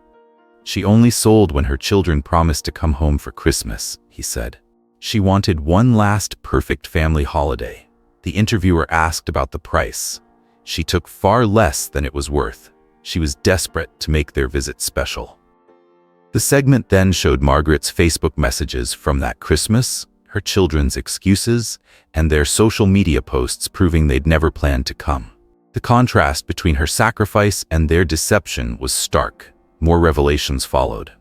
"She only sold when her children promised to come home for Christmas," he said. "She wanted one last perfect family holiday." The interviewer asked about the price. She took far less than it was worth. She was desperate to make their visit special. The segment then showed Margaret's Facebook messages from that Christmas, her children's excuses, and their social media posts proving they'd never planned to come. The contrast between her sacrifice and their deception was stark. More revelations followed.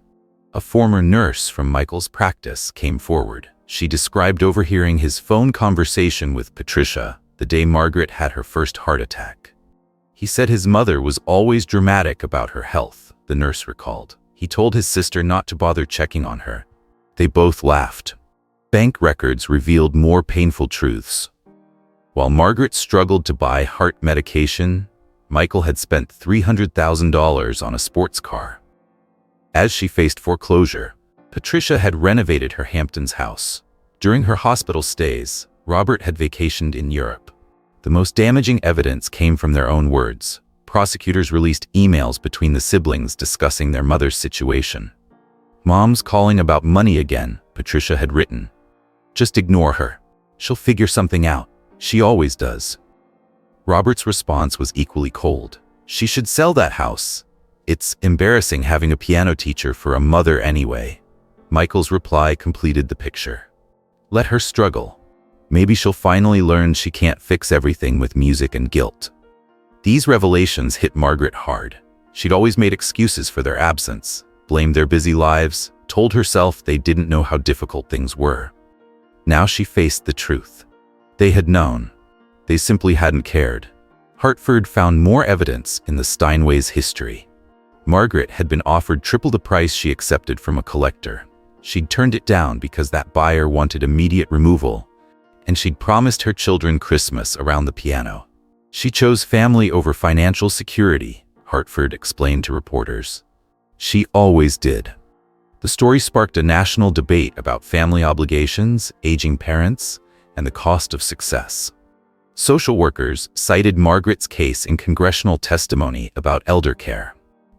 A former nurse from Michael's practice came forward. She described overhearing his phone conversation with Patricia the day Margaret had her first heart attack. He said his mother was always dramatic about her health, the nurse recalled. He told his sister not to bother checking on her. They both laughed. Bank records revealed more painful truths. While Margaret struggled to buy heart medication, Michael had spent $300,000 on a sports car. As she faced foreclosure, Patricia had renovated her Hamptons house. During her hospital stays, Robert had vacationed in Europe. The most damaging evidence came from their own words. Prosecutors released emails between the siblings discussing their mother's situation. "Mom's calling about money again," Patricia had written. "Just ignore her. She'll figure something out. She always does." Robert's response was equally cold. "She should sell that house. It's embarrassing having a piano teacher for a mother anyway." Michael's reply completed the picture. "Let her struggle. Maybe she'll finally learn she can't fix everything with music and guilt." These revelations hit Margaret hard. She'd always made excuses for their absence, blamed their busy lives, told herself they didn't know how difficult things were. Now she faced the truth. They had known. They simply hadn't cared. Hartford found more evidence in the Steinways' history. Margaret had been offered triple the price she accepted from a collector. She'd turned it down because that buyer wanted immediate removal, and she'd promised her children Christmas around the piano. She chose family over financial security, Hartford explained to reporters. She always did. The story sparked a national debate about family obligations, aging parents, and the cost of success. Social workers cited Margaret's case in congressional testimony about elder care.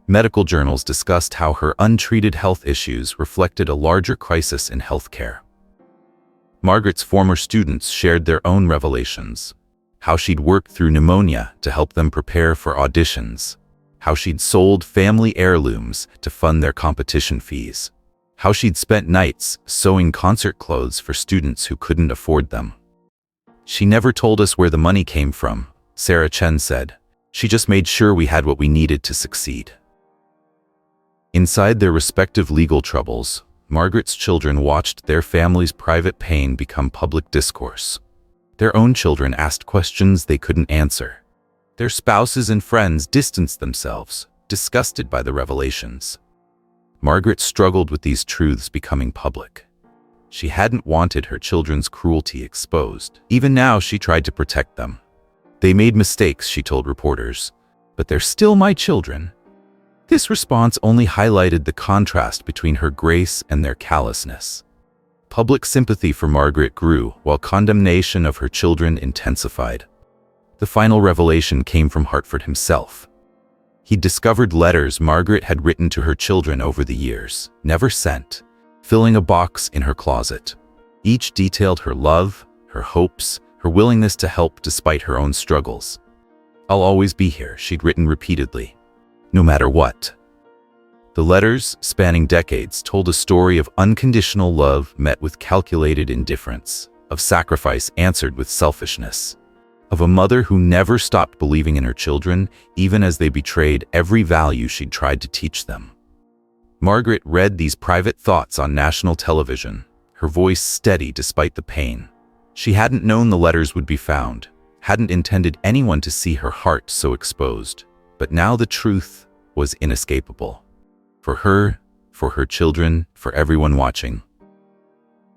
Medical journals discussed how her untreated health issues reflected a larger crisis in healthcare. Margaret's former students shared their own revelations. How she'd worked through pneumonia to help them prepare for auditions. How she'd sold family heirlooms to fund their competition fees. How she'd spent nights sewing concert clothes for students who couldn't afford them. She never told us where the money came from, Sarah Chen said. She just made sure we had what we needed to succeed. Inside their respective legal troubles, Margaret's children watched their family's private pain become public discourse. Their own children asked questions they couldn't answer. Their spouses and friends distanced themselves, disgusted by the revelations. Margaret struggled with these truths becoming public. She hadn't wanted her children's cruelty exposed. Even now, she tried to protect them. They made mistakes, she told reporters, but they're still my children. This response only highlighted the contrast between her grace and their callousness. Public sympathy for Margaret grew, while condemnation of her children intensified. The final revelation came from Hartford himself. He discovered letters Margaret had written to her children over the years, never sent, filling a box in her closet. Each detailed her love, her hopes, her willingness to help despite her own struggles. "I'll always be here," she'd written repeatedly, "no matter what." The letters, spanning decades, told a story of unconditional love met with calculated indifference, of sacrifice answered with selfishness, of a mother who never stopped believing in her children, even as they betrayed every value she'd tried to teach them. Margaret read these private thoughts on national television, her voice steady despite the pain. She hadn't known the letters would be found, hadn't intended anyone to see her heart so exposed. But now the truth was inescapable. For her children, for everyone watching.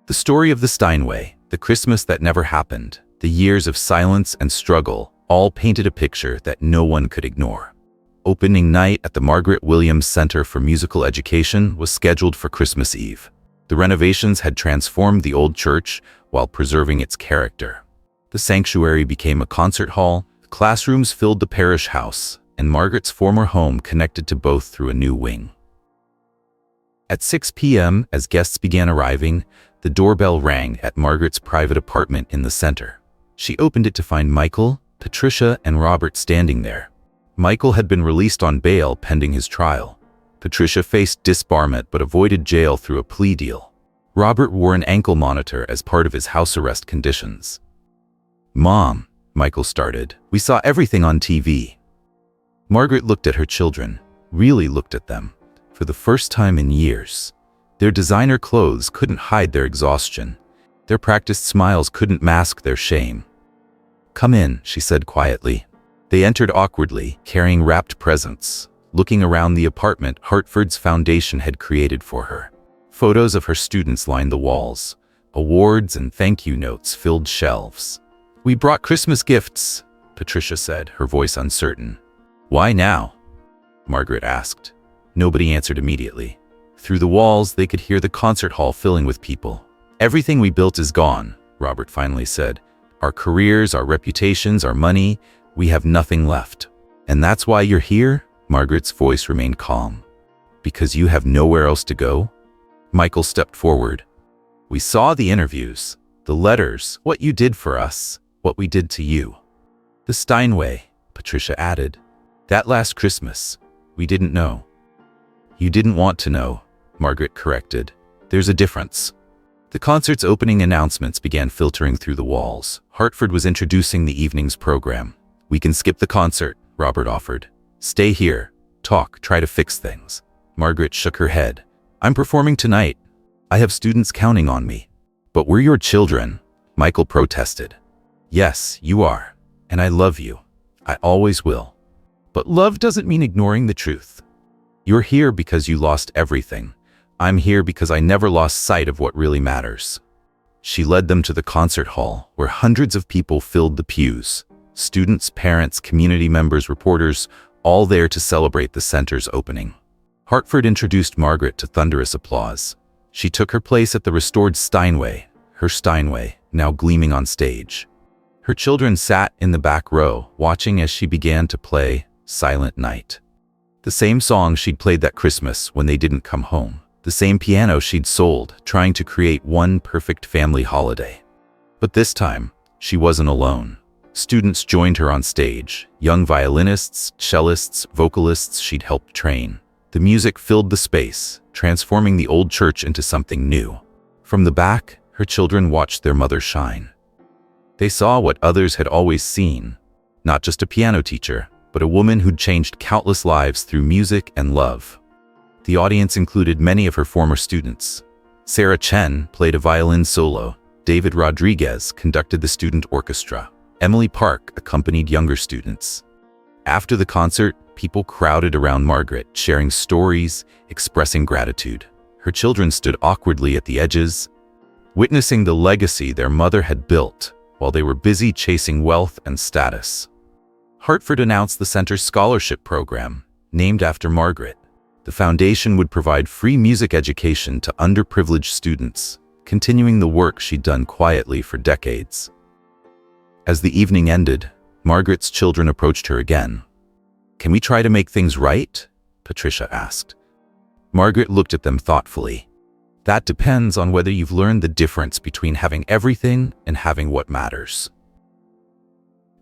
The story of the Steinway, the Christmas that never happened, the years of silence and struggle, all painted a picture that no one could ignore. Opening night at the Margaret Williams Center for Musical Education was scheduled for Christmas Eve. The renovations had transformed the old church while preserving its character. The sanctuary became a concert hall, classrooms filled the parish house, and Margaret's former home connected to both through a new wing. At 6 p.m., as guests began arriving, the doorbell rang at Margaret's private apartment in the center. She opened it to find Michael, Patricia, and Robert standing there. Michael had been released on bail pending his trial. Patricia faced disbarment but avoided jail through a plea deal. Robert wore an ankle monitor as part of his house arrest conditions. "Mom," Michael started, "we saw everything on TV." Margaret looked at her children, really looked at them, for the first time in years. Their designer clothes couldn't hide their exhaustion. Their practiced smiles couldn't mask their shame. "Come in," she said quietly. They entered awkwardly, carrying wrapped presents, looking around the apartment Hartford's foundation had created for her. Photos of her students lined the walls. Awards and thank you notes filled shelves. "We brought Christmas gifts," Patricia said, her voice uncertain. "Why now?" Margaret asked. Nobody answered immediately. Through the walls, they could hear the concert hall filling with people. "Everything we built is gone," Robert finally said. "Our careers, our reputations, our money, we have nothing left." "And that's why you're here?" Margaret's voice remained calm. "Because you have nowhere else to go?" Michael stepped forward. "We saw the interviews, the letters, what you did for us, what we did to you." "The Steinway," Patricia added. "That last Christmas, we didn't know." "You didn't want to know," Margaret corrected. "There's a difference." The concert's opening announcements began filtering through the walls. Hartford was introducing the evening's program. "We can skip the concert," Robert offered. "Stay here. talk, try to fix things. Margaret shook her head. I'm performing tonight. I have students counting on me. But we're your children, Michael protested. Yes, you are. And I love you. I always will. But love doesn't mean ignoring the truth. You're here because you lost everything. I'm here because I never lost sight of what really matters. She led them to the concert hall, where hundreds of people filled the pews. Students, parents, community members, reporters, all there to celebrate the center's opening. Hartford introduced Margaret to thunderous applause. She took her place at the restored Steinway, her Steinway, now gleaming on stage. Her children sat in the back row, watching as she began to play Silent Night. The same song she'd played that Christmas when they didn't come home. The same piano she'd sold, trying to create one perfect family holiday. But this time, she wasn't alone. Students joined her on stage, young violinists, cellists, vocalists she'd helped train. The music filled the space, transforming the old church into something new. From the back, her children watched their mother shine. They saw what others had always seen, not just a piano teacher, but a woman who'd changed countless lives through music and love. The audience included many of her former students. Sarah Chen played a violin solo. David Rodriguez conducted the student orchestra. Emily Park accompanied younger students. After the concert, people crowded around Margaret, sharing stories, expressing gratitude. Her children stood awkwardly at the edges, witnessing the legacy their mother had built while they were busy chasing wealth and status. Hartford announced the center's scholarship program, named after Margaret. The foundation would provide free music education to underprivileged students, continuing the work she'd done quietly for decades. As the evening ended, Margaret's children approached her again. "Can we try to make things right?" Patricia asked. Margaret looked at them thoughtfully. "That depends on whether you've learned the difference between having everything and having what matters."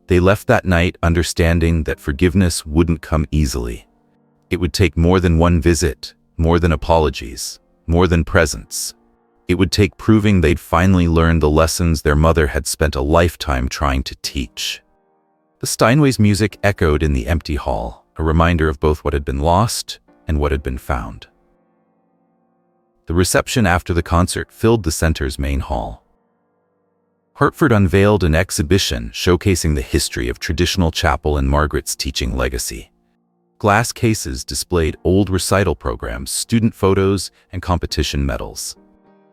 They left that night understanding that forgiveness wouldn't come easily. It would take more than one visit, more than apologies, more than presents. It would take proving they'd finally learned the lessons their mother had spent a lifetime trying to teach. The Steinway's music echoed in the empty hall, a reminder of both what had been lost and what had been found. The reception after the concert filled the center's main hall. Hartford unveiled an exhibition showcasing the history of traditional chapel and Margaret's teaching legacy. Glass cases displayed old recital programs, student photos, and competition medals.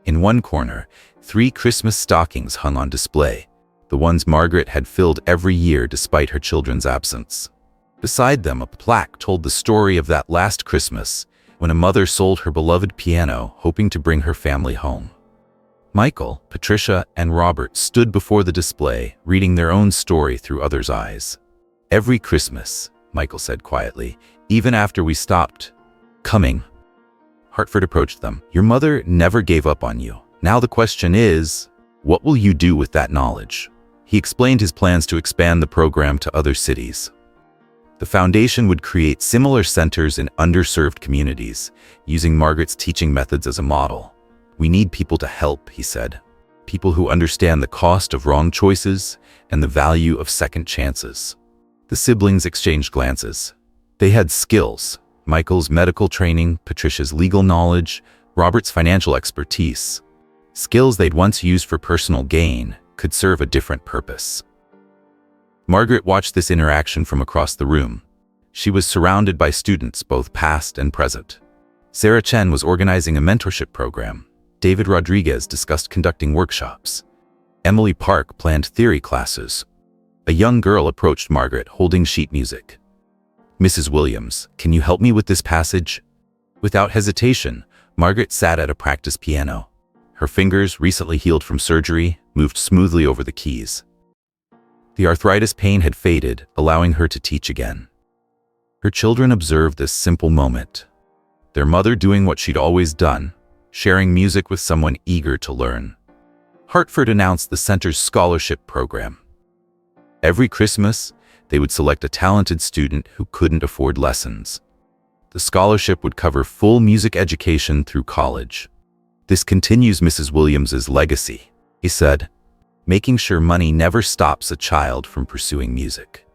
In one corner, 3 Christmas stockings hung on display, the ones Margaret had filled every year despite her children's absence. Beside them, a plaque told the story of that last Christmas when a mother sold her beloved piano, hoping to bring her family home. Michael, Patricia, and Robert stood before the display, reading their own story through others' eyes. "Every Christmas," Michael said quietly, "even after we stopped coming." Hartford approached them. "Your mother never gave up on you. Now the question is, what will you do with that knowledge?" He explained his plans to expand the program to other cities. The foundation would create similar centers in underserved communities, using Margaret's teaching methods as a model. "We need people to help," he said. "People who understand the cost of wrong choices and the value of second chances." The siblings exchanged glances. They had skills: Michael's medical training, Patricia's legal knowledge, Robert's financial expertise. Skills they'd once used for personal gain could serve a different purpose. Margaret watched this interaction from across the room. She was surrounded by students, both past and present. Sarah Chen was organizing a mentorship program. David Rodriguez discussed conducting workshops. Emily Park planned theory classes. A young girl approached Margaret holding sheet music. "Mrs. Williams, can you help me with this passage?" Without hesitation, Margaret sat at a practice piano. Her fingers, recently healed from surgery, moved smoothly over the keys. The arthritis pain had faded, allowing her to teach again. Her children observed this simple moment. Their mother doing what she'd always done, sharing music with someone eager to learn. Hartford announced the center's scholarship program. Every Christmas, they would select a talented student who couldn't afford lessons. The scholarship would cover full music education through college. "This continues Mrs. Williams's legacy," he said, "making sure money never stops a child from pursuing music."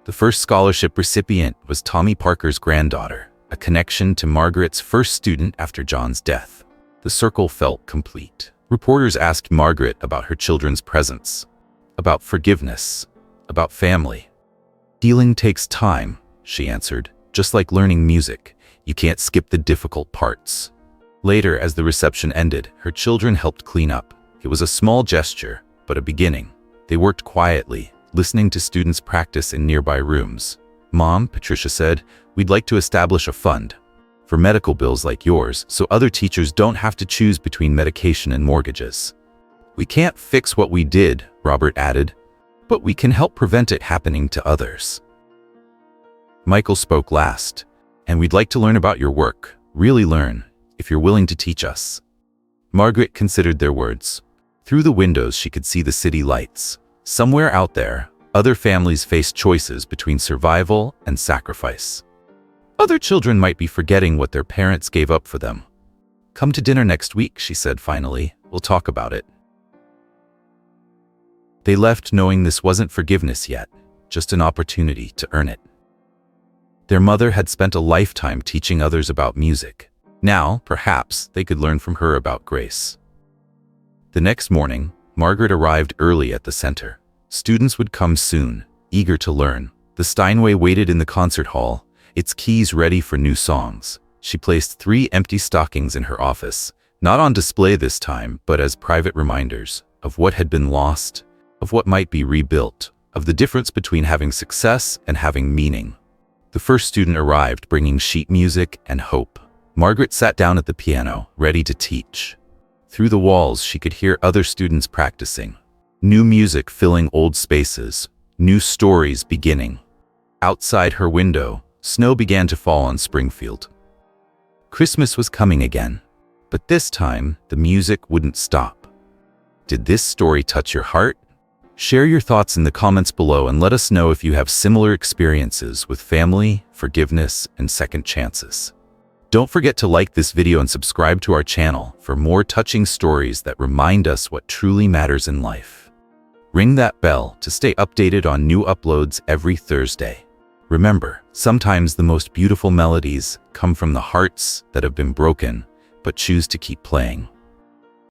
The first scholarship recipient was Tommy Parker's granddaughter, a connection to Margaret's first student after John's death. The circle felt complete. Reporters asked Margaret about her children's presence, about forgiveness, about family. "Healing takes time," she answered. "Just like learning music, you can't skip the difficult parts." Later, as the reception ended, her children helped clean up. It was a small gesture, but a beginning. They worked quietly, listening to students practice in nearby rooms. "Mom," Patricia said, "we'd like to establish a fund for medical bills like yours, so other teachers don't have to choose between medication and mortgages." "We can't fix what we did," Robert added, "but we can help prevent it happening to others." Michael spoke last. "And we'd like to learn about your work, really learn, if you're willing to teach us." Margaret considered their words. Through the windows she could see the city lights. Somewhere out there, other families faced choices between survival and sacrifice. Other children might be forgetting what their parents gave up for them. "Come to dinner next week," she said finally. "We'll talk about it." They left knowing this wasn't forgiveness yet, just an opportunity to earn it. Their mother had spent a lifetime teaching others about music. Now, perhaps, they could learn from her about grace. The next morning, Margaret arrived early at the center. Students would come soon, eager to learn. The Steinway waited in the concert hall, its keys ready for new songs. She placed 3 empty stockings in her office, not on display this time, but as private reminders of what had been lost, of what might be rebuilt, of the difference between having success and having meaning. The first student arrived bringing sheet music and hope. Margaret sat down at the piano, ready to teach. Through the walls, she could hear other students practicing. New music filling old spaces, new stories beginning. Outside her window, snow began to fall on Springfield. Christmas was coming again, but this time, the music wouldn't stop. Did this story touch your heart? Share your thoughts in the comments below and let us know if you have similar experiences with family, forgiveness, and second chances. Don't forget to like this video and subscribe to our channel for more touching stories that remind us what truly matters in life. Ring that bell to stay updated on new uploads every Thursday. Remember, sometimes the most beautiful melodies come from the hearts that have been broken but choose to keep playing.